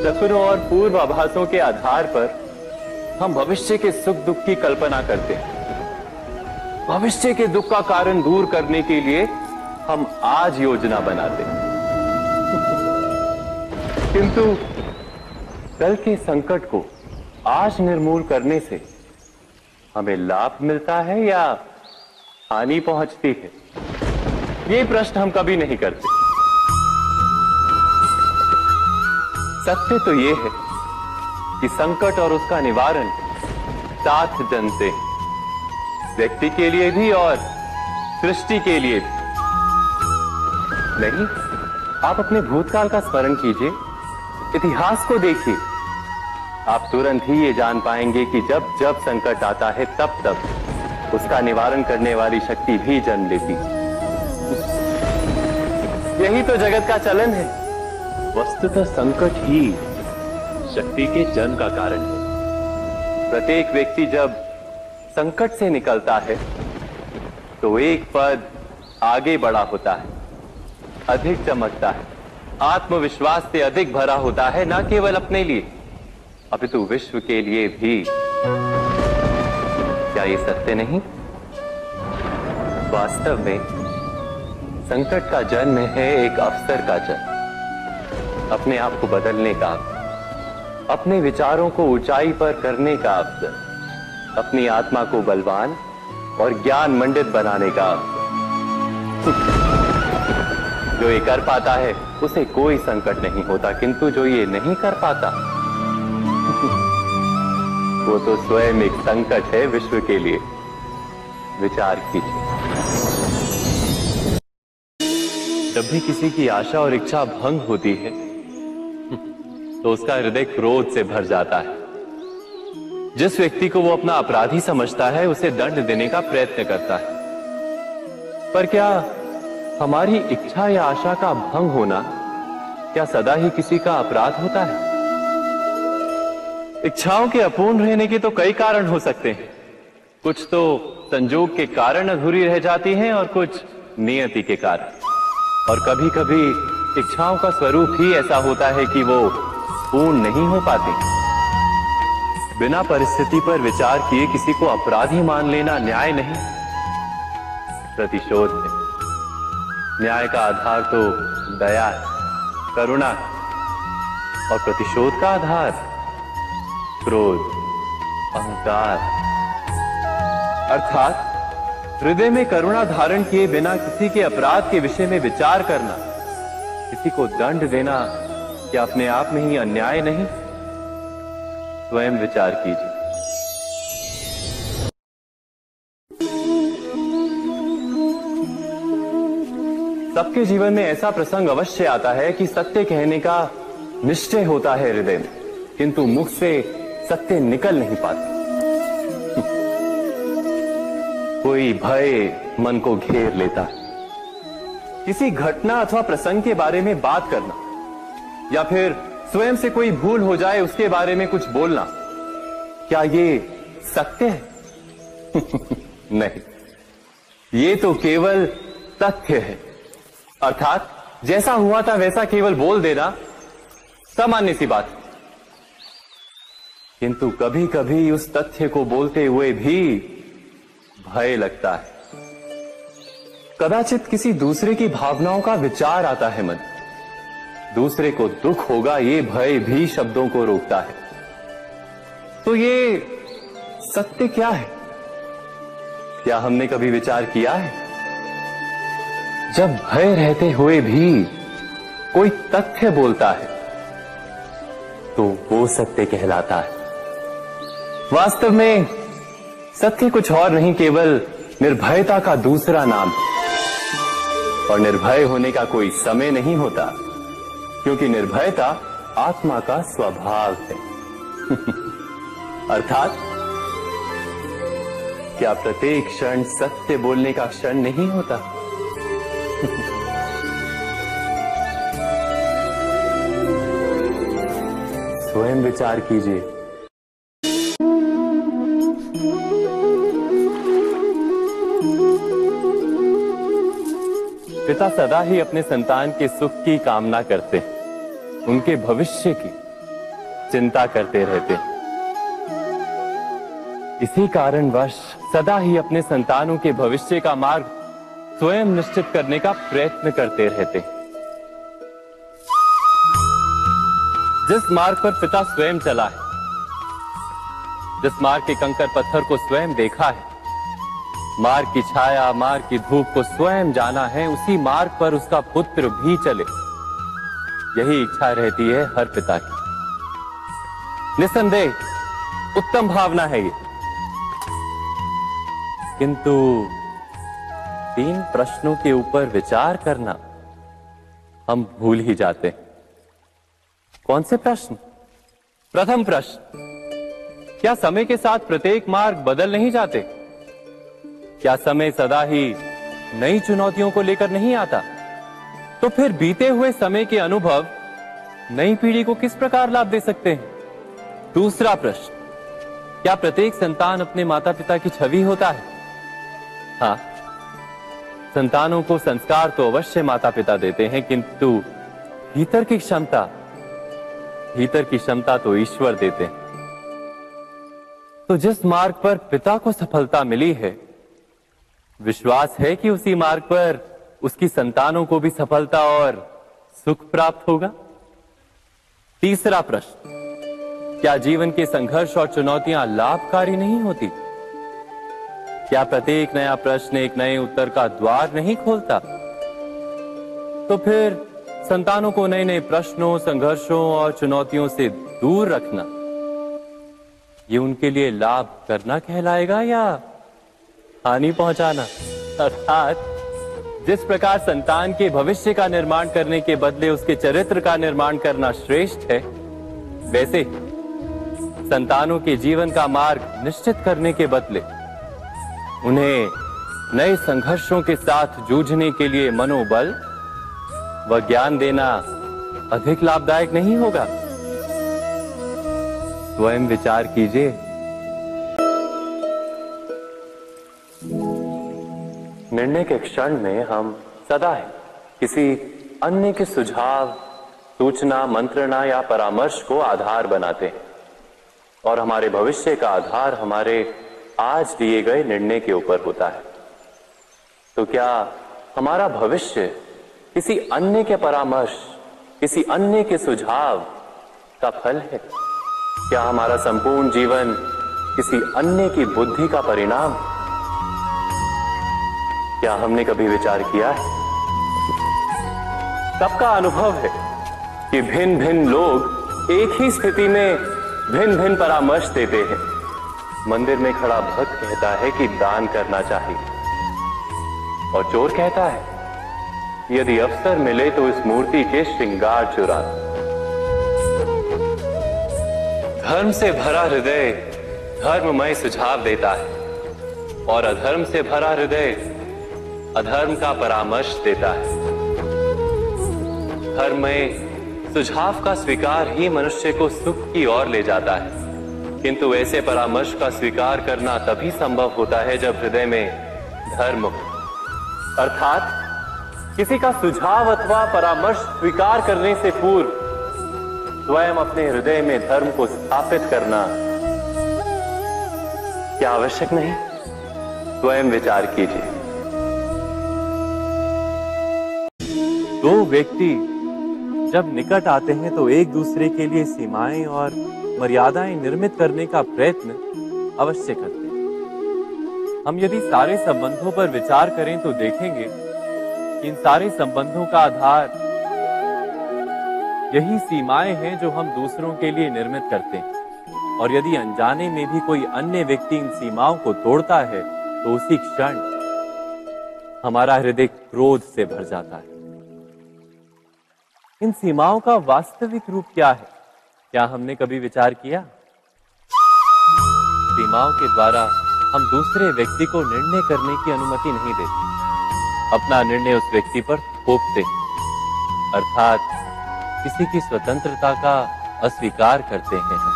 सपनों और पूर्वाभासों के आधार पर हम भविष्य के सुख दुख की कल्पना करते हैं। भविष्य के दुख का कारण दूर करने के लिए हम आज योजना बनाते हैं। किंतु कल के संकट को आज निर्मूल करने से हमें लाभ मिलता है या हानि पहुंचती है, ये प्रश्न हम कभी नहीं करते। सत्य तो ये है कि संकट और उसका निवारण साथ जन से, व्यक्ति के लिए भी और सृष्टि के लिए भी। नहीं, आप अपने भूतकाल का स्मरण कीजिए, इतिहास को देखिए, आप तुरंत ही ये जान पाएंगे कि जब जब संकट आता है तब तब उसका निवारण करने वाली शक्ति भी जन्म लेती है। यही तो जगत का चलन है। वस्तुतः संकट ही शक्ति के जन्म का कारण है। प्रत्येक व्यक्ति जब संकट से निकलता है तो एक पद आगे बढ़ा होता है, अधिक चमकता है, आत्मविश्वास से अधिक भरा होता है, न केवल अपने लिए अपितु विश्व के लिए भी। क्या ये सत्य नहीं? वास्तव में संकट का जन्म है एक अवसर का जन्म, अपने आप को बदलने का, अपने विचारों को ऊंचाई पर करने का अवसर, अपनी आत्मा को बलवान और ज्ञान मंडित बनाने का अवसर। जो ये कर पाता है उसे कोई संकट नहीं होता, किंतु जो ये नहीं कर पाता वो तो स्वयं एक संकट है विश्व के लिए। विचार कीजिए, जब भी किसी की आशा और इच्छा भंग होती है तो उसका हृदय क्रोध से भर जाता है। जिस व्यक्ति को वो अपना अपराधी समझता है उसे दंड देने का प्रयत्न करता है। पर क्या हमारी इच्छा या आशा का भंग होना क्या सदा ही किसी का अपराध होता है? इच्छाओं के अपूर्ण रहने के तो कई कारण हो सकते हैं। कुछ तो संजोग के कारण अधूरी रह जाती हैं और कुछ नियति के कारण। और कभी कभी इच्छाओं का स्वरूप ही ऐसा होता है कि वो पूर्ण नहीं हो पाती। बिना परिस्थिति पर विचार किए किसी को अपराधी मान लेना न्याय नहीं, प्रतिशोध है। न्याय का आधार तो दया है, करुणा है, और प्रतिशोध का आधार क्रोध, अहंकार। अर्थात हृदय में करुणा धारण किए बिना किसी के अपराध के विषय में विचार करना, किसी को दंड देना, क्या अपने आप में ही अन्याय नहीं? स्वयं विचार कीजिए। सबके जीवन में ऐसा प्रसंग अवश्य आता है कि सत्य कहने का निश्चय होता है हृदय में, किंतु मुख से सत्य निकल नहीं पाता। कोई भय मन को घेर लेता है। किसी घटना अथवा प्रसंग के बारे में बात करना या फिर स्वयं से कोई भूल हो जाए उसके बारे में कुछ बोलना, क्या ये सत्य है? नहीं, ये तो केवल तथ्य है। अर्थात जैसा हुआ था वैसा केवल बोल देना सामान्य सी बात है। किंतु कभी कभी उस तथ्य को बोलते हुए भी भय लगता है। कदाचित किसी दूसरे की भावनाओं का विचार आता है मन, दूसरे को दुख होगा ये भय भी शब्दों को रोकता है। तो ये सत्य क्या है? क्या हमने कभी विचार किया है? जब भय रहते हुए भी कोई तथ्य बोलता है तो वो सत्य कहलाता है। वास्तव में सत्य कुछ और नहीं, केवल निर्भयता का दूसरा नाम है। और निर्भय होने का कोई समय नहीं होता, क्योंकि निर्भयता आत्मा का स्वभाव है। अर्थात क्या प्रत्येक क्षण सत्य बोलने का क्षण नहीं होता? स्वयं विचार कीजिए। पिता सदा ही अपने संतान के सुख की कामना करते हैं, उनके भविष्य की, चिंता करते रहते हैं। इसी कारणवश सदा ही अपने संतानों के भविष्य का मार्ग स्वयं निश्चित करने का प्रयत्न करते रहते हैं। जिस मार्ग पर पिता स्वयं चला है, जिस मार्ग के कंकर पत्थर को स्वयं देखा है, मार्ग की छाया, मार्ग की धूप को स्वयं जाना है, उसी मार्ग पर उसका पुत्र भी चले, यही इच्छा रहती है हर पिता की। निस्संदेह उत्तम भावना है ये, किंतु 3 प्रश्नों के ऊपर विचार करना हम भूल ही जाते हैं। कौन से प्रश्न? प्रथम प्रश्न, क्या समय के साथ प्रत्येक मार्ग बदल नहीं जाते? क्या समय सदा ही नई चुनौतियों को लेकर नहीं आता? तो फिर बीते हुए समय के अनुभव नई पीढ़ी को किस प्रकार लाभ दे सकते हैं? दूसरा प्रश्न, क्या प्रत्येक संतान अपने माता पिता की छवि होता है? हाँ, संतानों को संस्कार तो अवश्य माता पिता देते हैं, किंतु भीतर की क्षमता तो ईश्वर देते हैं। तो जिस मार्ग पर पिता को सफलता मिली है, विश्वास है कि उसी मार्ग पर उसकी संतानों को भी सफलता और सुख प्राप्त होगा। तीसरा प्रश्न, क्या जीवन के संघर्ष और चुनौतियां लाभकारी नहीं होती? क्या प्रत्येक नया प्रश्न एक नए उत्तर का द्वार नहीं खोलता? तो फिर संतानों को नए नए प्रश्नों, संघर्षों और चुनौतियों से दूर रखना, ये उनके लिए लाभ करना कहलाएगा या हानि पहुंचाना? अर्थात जिस प्रकार संतान के भविष्य का निर्माण करने के बदले उसके चरित्र का निर्माण करना श्रेष्ठ है, वैसे संतानों के जीवन का मार्ग निश्चित करने के बदले उन्हें नए संघर्षों के साथ जूझने के लिए मनोबल व ज्ञान देना अधिक लाभदायक नहीं होगा? स्वयं विचार कीजिए। निर्णय के क्षण में हम सदा ही किसी अन्य के सुझाव, सूचना, मंत्रणा या परामर्श को आधार बनाते हैं और हमारे भविष्य का आधार हमारे आज लिए गए निर्णय के ऊपर होता है। तो क्या हमारा भविष्य किसी अन्य के परामर्श, किसी अन्य के सुझाव का फल है? क्या हमारा संपूर्ण जीवन किसी अन्य की बुद्धि का परिणाम? क्या हमने कभी विचार किया है? सबका अनुभव है कि भिन्न भिन्न लोग एक ही स्थिति में भिन्न भिन्न परामर्श देते हैं। मंदिर में खड़ा भक्त कहता है कि दान करना चाहिए, और चोर कहता है यदि अवसर मिले तो इस मूर्ति के श्रृंगार चुरा। धर्म से भरा हृदय धर्ममय सुझाव देता है और अधर्म से भरा हृदय अधर्म का परामर्श देता है। धर्ममय सुझाव का स्वीकार ही मनुष्य को सुख की ओर ले जाता है, किंतु ऐसे परामर्श का स्वीकार करना तभी संभव होता है जब हृदय में धर्म हो। अर्थात किसी का सुझाव अथवा परामर्श स्वीकार करने से पूर्व स्वयं अपने हृदय में धर्म को स्थापित करना क्या आवश्यक नहीं? स्वयं विचार कीजिए। दो व्यक्ति जब निकट आते हैं तो एक दूसरे के लिए सीमाएं और मर्यादाएं निर्मित करने का प्रयत्न अवश्य करते हैं। हम यदि सारे संबंधों पर विचार करें तो देखेंगे कि इन सारे संबंधों का आधार यही सीमाएं हैं जो हम दूसरों के लिए निर्मित करते हैं, और यदि अनजाने में भी कोई अन्य व्यक्ति इन सीमाओं को तोड़ता है तो उसी क्षण हमारा हृदय क्रोध से भर जाता है। इन सीमाओं का वास्तविक रूप क्या है? क्या हमने कभी विचार किया? सीमाओं के द्वारा हम दूसरे व्यक्ति को निर्णय करने की अनुमति नहीं देते, अपना निर्णय उस व्यक्ति पर थोपते हैं, अर्थात किसी की स्वतंत्रता का अस्वीकार करते हैं हम।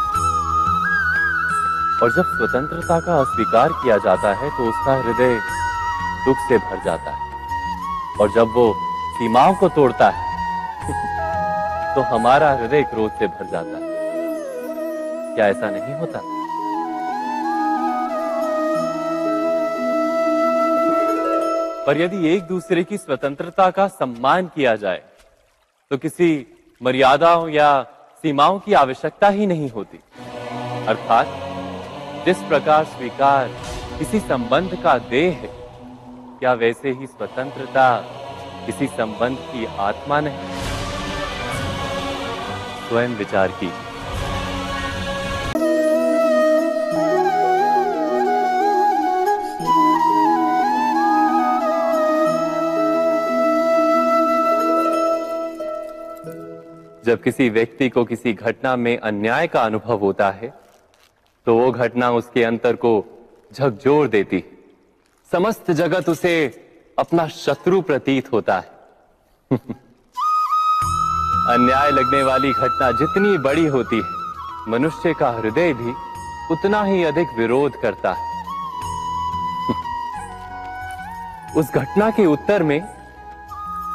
और जब स्वतंत्रता का अस्वीकार किया जाता है तो उसका हृदय दुख से भर जाता है, और जब वो सीमाओं को तोड़ता है तो हमारा हृदय क्रोध से भर जाता है। क्या ऐसा नहीं होता? पर यदि एक दूसरे की स्वतंत्रता का सम्मान किया जाए तो किसी मर्यादाओं या सीमाओं की आवश्यकता ही नहीं होती। अर्थात जिस प्रकार स्वीकार किसी संबंध का देह है, क्या वैसे ही स्वतंत्रता किसी संबंध की आत्मा नहीं? स्वयं विचार कीजिए। जब किसी व्यक्ति को किसी घटना में अन्याय का अनुभव होता है तो वो घटना उसके अंतर को झकझोर देती है। समस्त जगत उसे अपना शत्रु प्रतीत होता है। अन्याय लगने वाली घटना जितनी बड़ी होती है, मनुष्य का हृदय भी उतना ही अधिक विरोध करता है। उस घटना के उत्तर में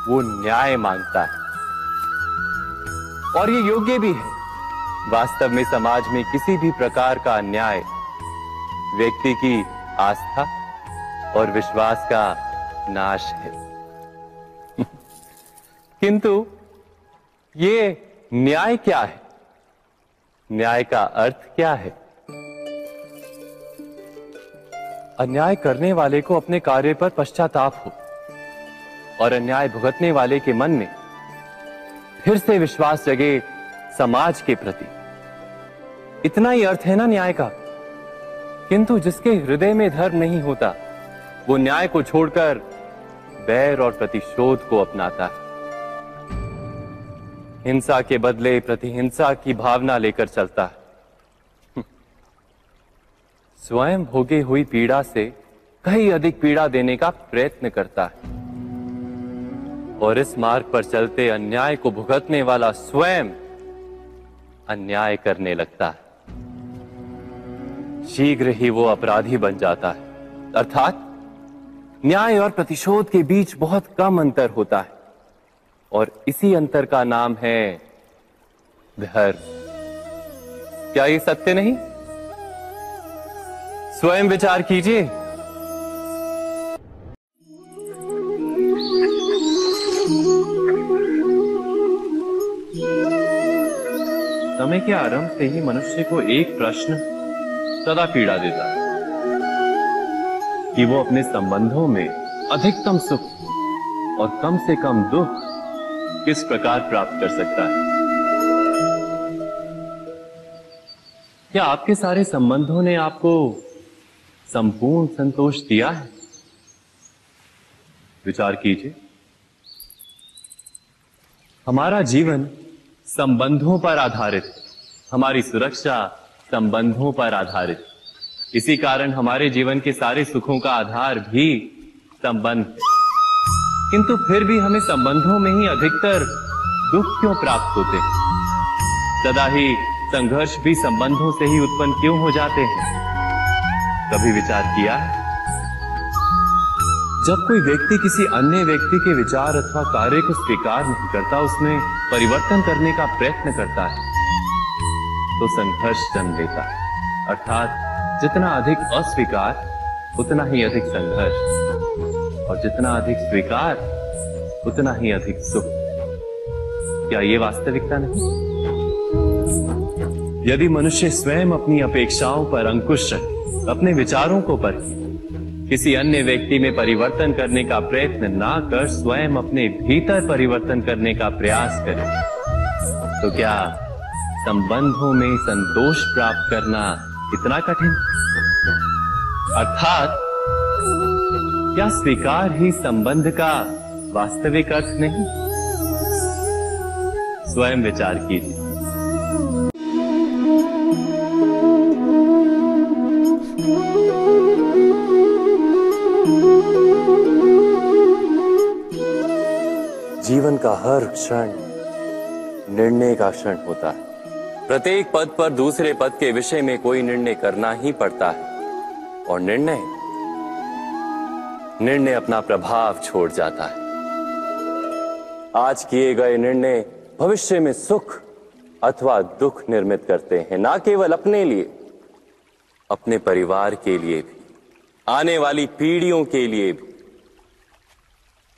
वो न्याय मांगता है और ये योग्य भी है। वास्तव में समाज में किसी भी प्रकार का अन्याय व्यक्ति की आस्था और विश्वास का नाश है। किंतु ये न्याय क्या है? न्याय का अर्थ क्या है? अन्याय करने वाले को अपने कार्य पर पश्चाताप हो और अन्याय भुगतने वाले के मन में फिर से विश्वास जगे समाज के प्रति। इतना ही अर्थ है ना न्याय का। किंतु जिसके हृदय में धर्म नहीं होता, वो न्याय को छोड़कर बैर और प्रतिशोध को अपनाता है। हिंसा के बदले प्रतिहिंसा की भावना लेकर चलता है। स्वयं भोगी हुई पीड़ा से कहीं अधिक पीड़ा देने का प्रयत्न करता है और इस मार्ग पर चलते अन्याय को भुगतने वाला स्वयं अन्याय करने लगता है। शीघ्र ही वो अपराधी बन जाता है। अर्थात न्याय और प्रतिशोध के बीच बहुत कम अंतर होता है और इसी अंतर का नाम है धर्म। क्या ये सत्य नहीं? स्वयं विचार कीजिए। समय के आरंभ से ही मनुष्य को एक प्रश्न सदा पीड़ा देता है कि वो अपने संबंधों में अधिकतम सुख और कम से कम दुख किस प्रकार प्राप्त कर सकता है। क्या आपके सारे संबंधों ने आपको संपूर्ण संतोष दिया है? विचार कीजिए। हमारा जीवन संबंधों पर आधारित, हमारी सुरक्षा संबंधों पर आधारित। इसी कारण हमारे जीवन के सारे सुखों का आधार भी संबंध है। किंतु फिर भी हमें संबंधों में ही अधिकतर दुख क्यों प्राप्त होते हैं? सदा ही संघर्ष भी संबंधों से ही उत्पन्न क्यों हो जाते हैं? कभी विचार किया है? जब कोई व्यक्ति किसी अन्य व्यक्ति के विचार अथवा कार्य को स्वीकार नहीं करता, उसमें परिवर्तन करने का प्रयत्न करता है, तो संघर्ष जन्म लेता है। अर्थात जितना अधिक अस्वीकार उतना ही अधिक संघर्ष और जितना अधिक स्वीकार उतना ही अधिक सुख। क्या ये वास्तविकता नहीं? यदि मनुष्य स्वयं अपनी अपेक्षाओं पर अंकुश रखे, अपने विचारों को परखे, किसी अन्य व्यक्ति में परिवर्तन करने का प्रयत्न ना कर स्वयं अपने भीतर परिवर्तन करने का प्रयास करे, तो क्या संबंधों में संतोष प्राप्त करना इतना कठिन? अर्थात क्या स्वीकार ही संबंध का वास्तविक अर्थ नहीं? स्वयं विचार कीजिए। जीवन का हर क्षण निर्णय का क्षण होता है। प्रत्येक पद पर दूसरे पद के विषय में कोई निर्णय करना ही पड़ता है और निर्णय अपना प्रभाव छोड़ जाता है। आज किए गए निर्णय भविष्य में सुख अथवा दुख निर्मित करते हैं, ना केवल अपने लिए, अपने परिवार के लिए भी, आने वाली पीढ़ियों के लिए भी।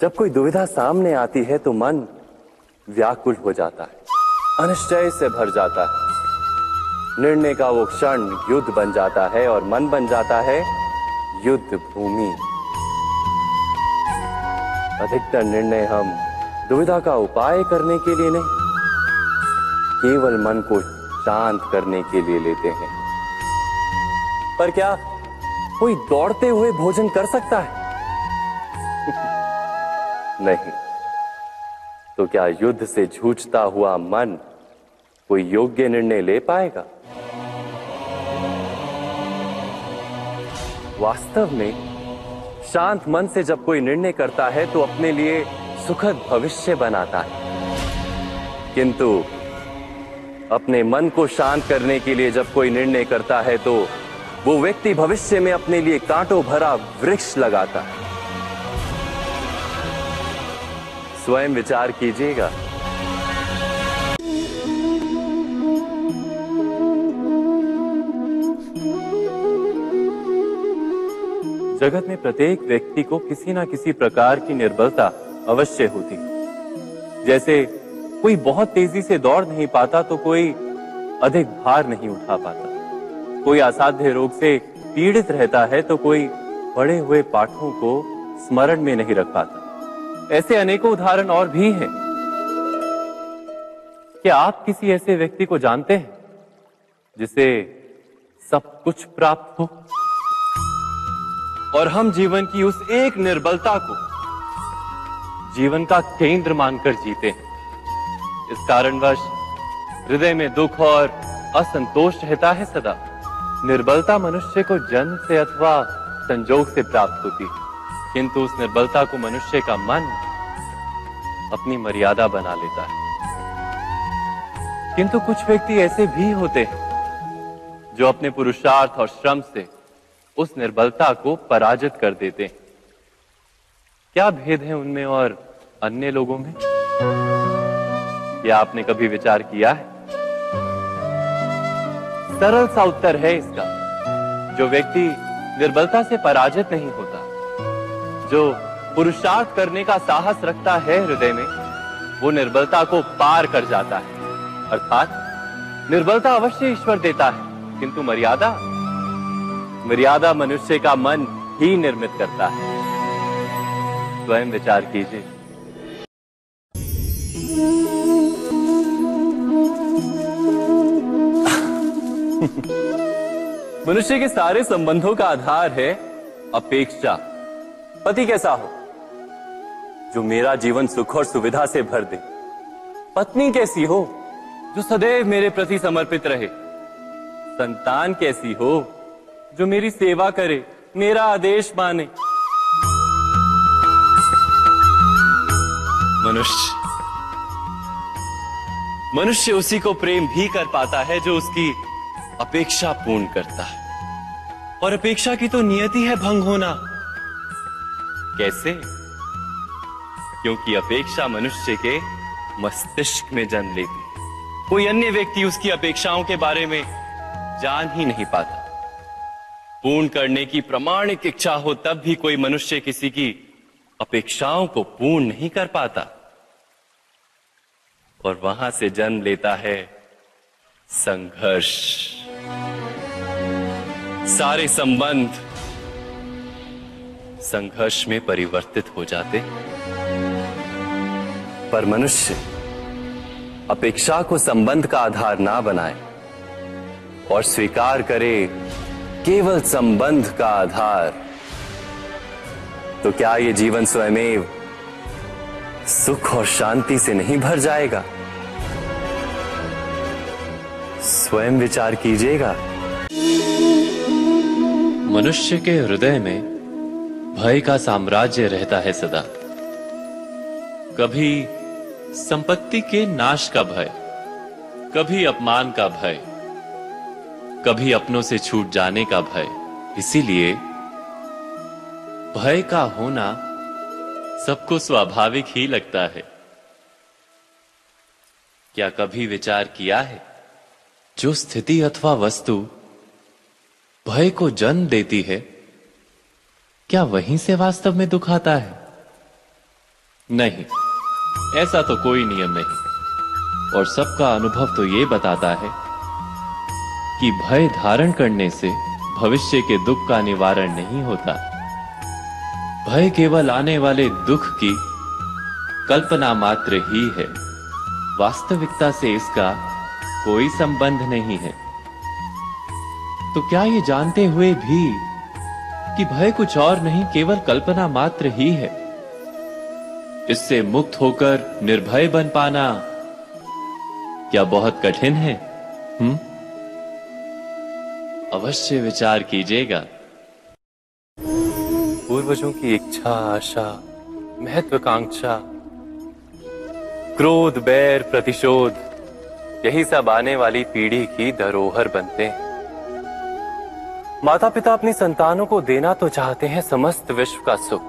जब कोई दुविधा सामने आती है तो मन व्याकुल हो जाता है, अनिश्चय से भर जाता है। निर्णय का वो क्षण युद्ध बन जाता है और मन बन जाता है युद्ध भूमि। अधिकतर निर्णय हम दुविधा का उपाय करने के लिए नहीं, केवल मन को शांत करने के लिए लेते हैं। पर क्या कोई दौड़ते हुए भोजन कर सकता है? नहीं। तो क्या युद्ध से जूझता हुआ मन कोई योग्य निर्णय ले पाएगा? वास्तव में शांत मन से जब कोई निर्णय करता है तो अपने लिए सुखद भविष्य बनाता है, किंतु अपने मन को शांत करने के लिए जब कोई निर्णय करता है तो वो व्यक्ति भविष्य में अपने लिए कांटों भरा वृक्ष लगाता है। स्वयं विचार कीजिएगा। जगत में प्रत्येक व्यक्ति को किसी ना किसी प्रकार की निर्बलता अवश्य होती है। जैसे कोई बहुत तेजी से दौड़ नहीं पाता तो कोई अधिक भार नहीं उठा पाता, कोई असाध्य रोग से पीड़ित रहता है तो कोई पढ़े हुए पाठों को स्मरण में नहीं रख पाता। ऐसे अनेकों उदाहरण और भी हैं। क्या आप किसी ऐसे व्यक्ति को जानते हैं जिसे सब कुछ प्राप्त हो और हम जीवन की उस एक निर्बलता को जीवन का केंद्र मानकर जीते हैं? इस कारणवश हृदय में दुख और असंतोष रहता है सदा। निर्बलता मनुष्य को जन्म से अथवा संजोग से प्राप्त होती है, किंतु उस निर्बलता को मनुष्य का मन अपनी मर्यादा बना लेता है। किंतु कुछ व्यक्ति ऐसे भी होते हैं जो अपने पुरुषार्थ और श्रम से उस निर्बलता को पराजित कर देते हैं। क्या भेद है उनमें और अन्य लोगों में? क्या आपने कभी विचार किया है? सरल सा उत्तर है इसका। जो व्यक्ति निर्बलता से पराजित नहीं होता, जो पुरुषार्थ करने का साहस रखता है हृदय में, वो निर्बलता को पार कर जाता है। अर्थात निर्बलता अवश्य ईश्वर देता है, किंतु मर्यादा मनुष्य का मन ही निर्मित करता है। स्वयं विचार कीजिए। मनुष्य के सारे संबंधों का आधार है अपेक्षा। पति कैसा हो जो मेरा जीवन सुख और सुविधा से भर दे? पत्नी कैसी हो जो सदैव मेरे प्रति समर्पित रहे? संतान कैसी हो जो मेरी सेवा करे, मेरा आदेश माने? मनुष्य उसी को प्रेम भी कर पाता है जो उसकी अपेक्षा पूर्ण करता है, और अपेक्षा की तो नियति है भंग होना। कैसे? क्योंकि अपेक्षा मनुष्य के मस्तिष्क में जन्म लेती है। कोई अन्य व्यक्ति उसकी अपेक्षाओं के बारे में जान ही नहीं पाता। पूर्ण करने की प्रामाणिक इच्छा हो तब भी कोई मनुष्य किसी की अपेक्षाओं को पूर्ण नहीं कर पाता, और वहां से जन्म लेता है संघर्ष। सारे संबंध संघर्ष में परिवर्तित हो जाते। पर मनुष्य अपेक्षा को संबंध का आधार ना बनाए और स्वीकार करे केवल संबंध का आधार, तो क्या ये जीवन स्वयमेव सुख और शांति से नहीं भर जाएगा? स्वयं विचार कीजिएगा। मनुष्य के हृदय में भय का साम्राज्य रहता है सदा। कभी संपत्ति के नाश का भय, कभी अपमान का भय, कभी अपनों से छूट जाने का भय। इसीलिए भय का होना सबको स्वाभाविक ही लगता है। क्या कभी विचार किया है, जो स्थिति अथवा वस्तु भय को जन्म देती है, क्या वहीं से वास्तव में दुख आता है? नहीं, ऐसा तो कोई नियम नहीं। और सबका अनुभव तो ये बताता है कि भय धारण करने से भविष्य के दुख का निवारण नहीं होता। भय केवल आने वाले दुख की कल्पना मात्र ही है। वास्तविकता से इसका कोई संबंध नहीं है। तो क्या ये जानते हुए भी कि भय कुछ और नहीं, केवल कल्पना मात्र ही है, इससे मुक्त होकर निर्भय बन पाना क्या बहुत कठिन है? अवश्य विचार कीजिएगा। पूर्वजों की इच्छा, आशा, महत्वाकांक्षा, क्रोध, बैर, प्रतिशोध, यही सब आने वाली पीढ़ी की धरोहर बनते हैं। माता पिता अपनी संतानों को देना तो चाहते हैं समस्त विश्व का सुख,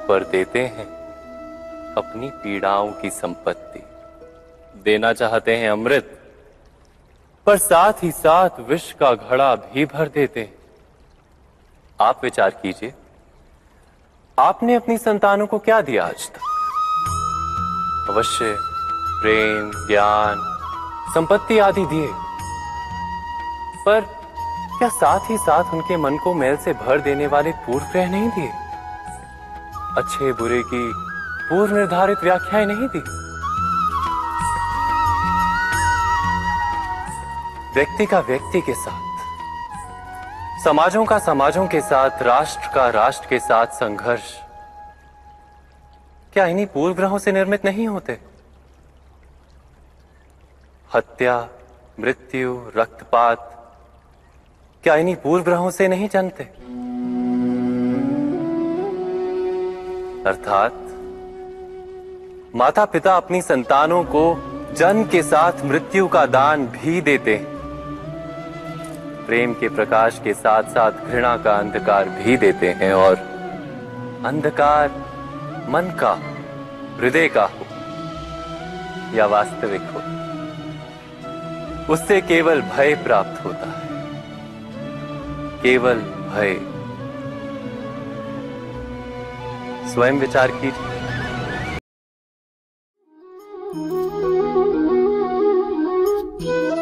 पर देते हैं अपनी पीड़ाओं की संपत्ति। देना चाहते हैं अमृत, पर साथ ही साथ विष का घड़ा भी भर देते हैं। आप विचार कीजिए, आपने अपनी संतानों को क्या दिया आज तक? अवश्य प्रेम, ज्ञान, संपत्ति आदि दिए, पर क्या साथ ही साथ उनके मन को मैल से भर देने वाले पूर्व ग्रह नहीं दिए? अच्छे बुरे की पूर्व निर्धारित व्याख्याएं नहीं दी? व्यक्ति का व्यक्ति के साथ, समाजों का समाजों के साथ, राष्ट्र का राष्ट्र के साथ संघर्ष क्या इन्हीं पूर्व ग्रहों से निर्मित नहीं होते? हत्या, मृत्यु, रक्तपात क्या इन्हीं पूर्व ग्रहों से नहीं जन्मते? अर्थात माता पिता अपनी संतानों को जन्म के साथ मृत्यु का दान भी देते हैं। प्रेम के प्रकाश के साथ साथ घृणा का अंधकार भी देते हैं, और अंधकार मन का, हृदय का हो या वास्तविक हो, उससे केवल भय प्राप्त होता है। केवल भय। स्वयं विचार कीजिए।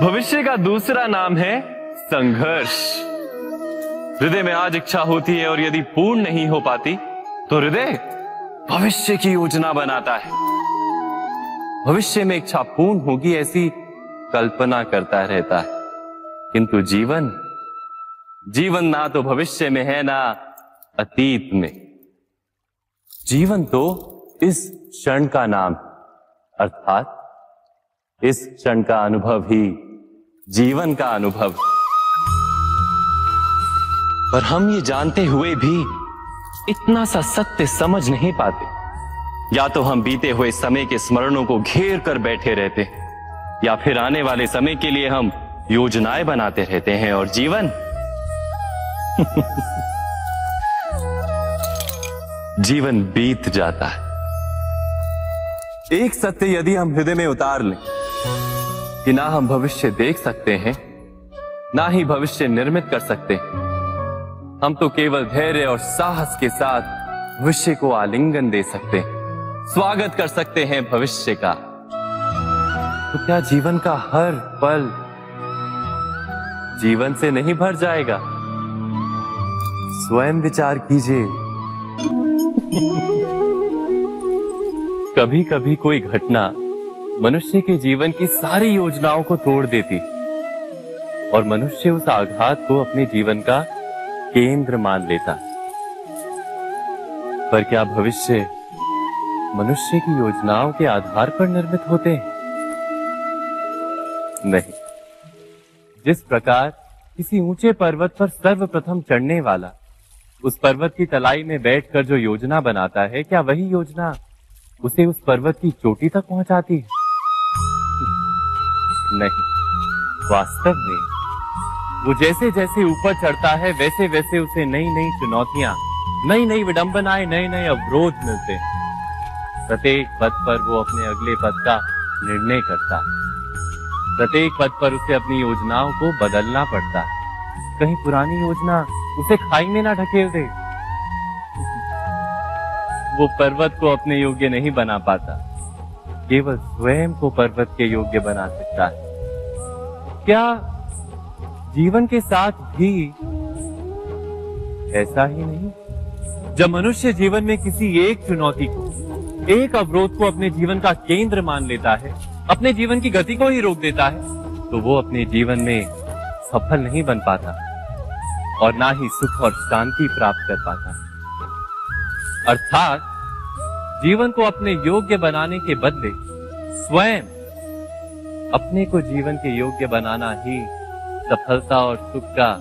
भविष्य का दूसरा नाम है संघर्ष। हृदय में आज इच्छा होती है और यदि पूर्ण नहीं हो पाती तो हृदय भविष्य की योजना बनाता है। भविष्य में इच्छा पूर्ण होगी ऐसी कल्पना करता रहता है, किंतु जीवन ना तो भविष्य में है ना अतीत में। जीवन तो इस क्षण का नाम, अर्थात इस क्षण का अनुभव ही जीवन का अनुभव। पर हम ये जानते हुए भी इतना सा सत्य समझ नहीं पाते। या तो हम बीते हुए समय के स्मरणों को घेर कर बैठे रहते हैं, या फिर आने वाले समय के लिए हम योजनाएं बनाते रहते हैं, और जीवन जीवन बीत जाता है। एक सत्य यदि हम हृदय में उतार लें कि ना हम भविष्य देख सकते हैं, ना ही भविष्य निर्मित कर सकते हैं, हम तो केवल धैर्य और साहस के साथ भविष्य को आलिंगन दे सकते हैं, स्वागत कर सकते हैं भविष्य का। तो क्या जीवन का हर पल जीवन से नहीं भर जाएगा? स्वयं विचार कीजिए। कभी कभी कोई घटना मनुष्य के जीवन की सारी योजनाओं को तोड़ देती, और मनुष्य उस आघात को अपने जीवन का केंद्र मान लेता। पर क्या भविष्य मनुष्य की योजनाओं के आधार पर निर्मित होते हैं? नहीं। जिस प्रकार किसी ऊंचे पर्वत पर सर्वप्रथम चढ़ने वाला उस पर्वत की तलाई में बैठकर जो योजना बनाता है, क्या वही योजना उसे उस पर्वत की चोटी तक पहुंचाती है? नहीं। वास्तव में वो जैसे जैसे ऊपर चढ़ता है वैसे वैसे उसे नई नई चुनौतियां, नई नई विडंबनाएं, नए नए अवरोध मिलते हैं। प्रत्येक पद पर वो अपने अगले पद का निर्णय करता है। प्रत्येक पद पर उसे अपनी योजनाओं को बदलना पड़ता है। कहीं पुरानी योजना उसे खाई में ना ढकेल दे। वो पर्वत को अपने योग्य नहीं बना पाता, केवल स्वयं को पर्वत के योग्य बना सकता है। क्या जीवन के साथ भी ऐसा ही नहीं? जब मनुष्य जीवन में किसी एक चुनौती को, एक अवरोध को अपने जीवन का केंद्र मान लेता है, अपने जीवन की गति को ही रोक देता है, तो वो अपने जीवन में सफल नहीं बन पाता और ना ही सुख और शांति प्राप्त कर पाता। अर्थात जीवन को अपने योग्य बनाने के बदले स्वयं अपने को जीवन के योग्य बनाना ही सफलता और सुख का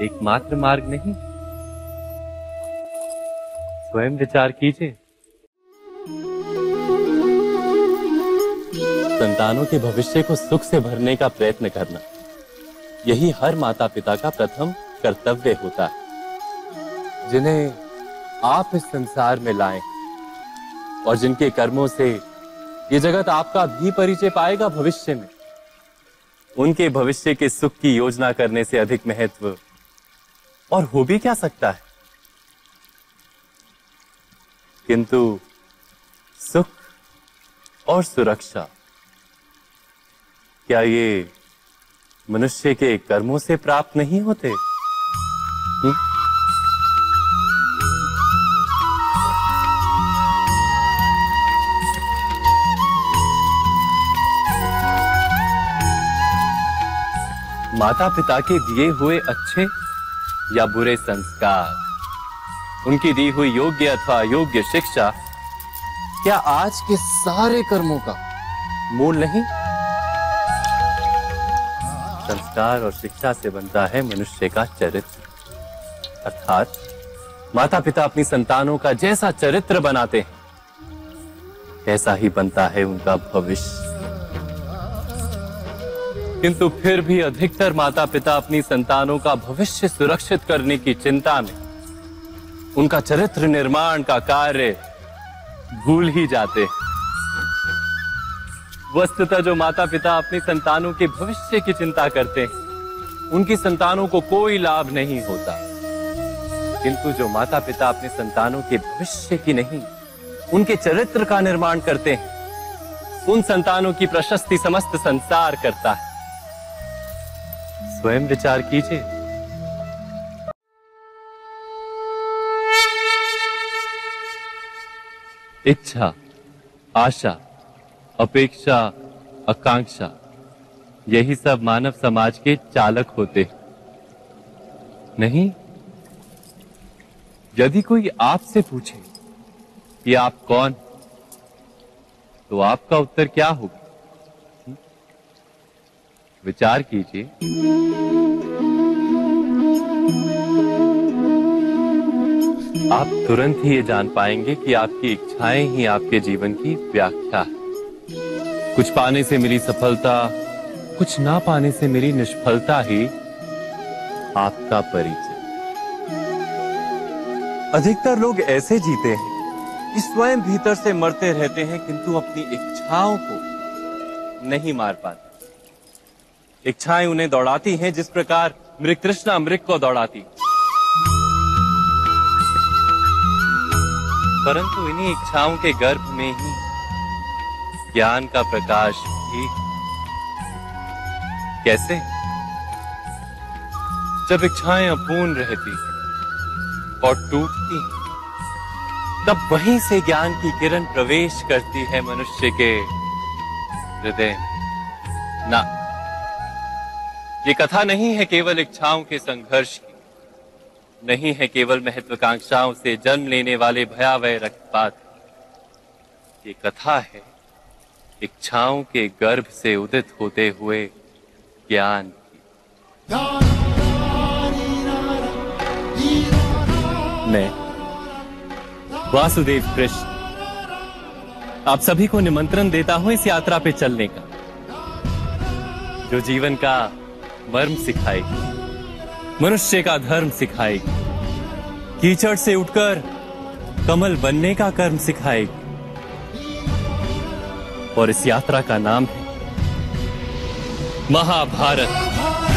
एकमात्र मार्ग नहीं? स्वयं विचार कीजिए। संतानों के भविष्य को सुख से भरने का प्रयत्न करना, यही हर माता पिता का प्रथम कर्तव्य होता है, जिन्हें आप इस संसार में लाएं और जिनके कर्मों से ये जगत आपका भी परिचय पाएगा भविष्य में। उनके भविष्य के सुख की योजना करने से अधिक महत्व और हो भी क्या सकता है? किंतु सुख और सुरक्षा, क्या ये मनुष्य के कर्मों से प्राप्त नहीं होते? माता पिता के दिए हुए अच्छे या बुरे संस्कार, उनकी दी हुई योग्य अथवा अयोग्य शिक्षा, क्या आज के सारे कर्मों का मूल नहीं? संस्कार और शिक्षा से बनता है मनुष्य का चरित्र। अर्थात माता पिता अपनी संतानों का जैसा चरित्र बनाते हैं, ऐसा ही बनता है उनका भविष्य। किंतु फिर भी अधिकतर माता पिता अपनी संतानों का भविष्य सुरक्षित करने की चिंता में उनका चरित्र निर्माण का कार्य भूल ही जाते हैं। वस्तुतः जो माता पिता अपनी संतानों के भविष्य की चिंता करते हैं, उनकी संतानों को कोई लाभ नहीं होता। किंतु जो माता पिता अपने संतानों के भविष्य की नहीं, उनके चरित्र का निर्माण करते हैं, उन संतानों की प्रशस्ति समस्त संसार करता है। स्वयं विचार कीजिए। इच्छा, आशा, अपेक्षा, आकांक्षा, यही सब मानव समाज के चालक होते नहीं? यदि कोई आपसे पूछे कि आप कौन, तो आपका उत्तर क्या होगा? विचार कीजिए। आप तुरंत ही ये जान पाएंगे कि आपकी इच्छाएं ही आपके जीवन की व्याख्या है। कुछ पाने से मिली सफलता, कुछ ना पाने से मिली निष्फलता ही आपका परिचय। अधिकतर लोग ऐसे जीते हैं कि स्वयं भीतर से मरते रहते हैं, किंतु अपनी इच्छाओं को नहीं मार पाते। इच्छाएं उन्हें दौड़ाती हैं जिस प्रकार मृगतृष्णा मृग को दौड़ाती। परंतु इन्हीं इच्छाओं के गर्भ में ही ज्ञान का प्रकाश भी। कैसे? जब इच्छाएं अपूर्ण रहती और टूटती, तब वहीं से ज्ञान की किरण प्रवेश करती है मनुष्य के हृदय। ना, ये कथा नहीं है केवल इच्छाओं के संघर्ष की, नहीं है केवल महत्वाकांक्षाओं से जन्म लेने वाले भयावह रक्तपात। ये कथा है इच्छाओं के गर्भ से उदित होते हुए ज्ञान की। मैं वासुदेव कृष्ण आप सभी को निमंत्रण देता हूं इस यात्रा पे चलने का, जो जीवन का मर्म सिखाएगी, मनुष्य का धर्म सिखाएगी, कीचड़ से उठकर कमल बनने का कर्म सिखाएगी और इस यात्रा का नाम है महाभारत।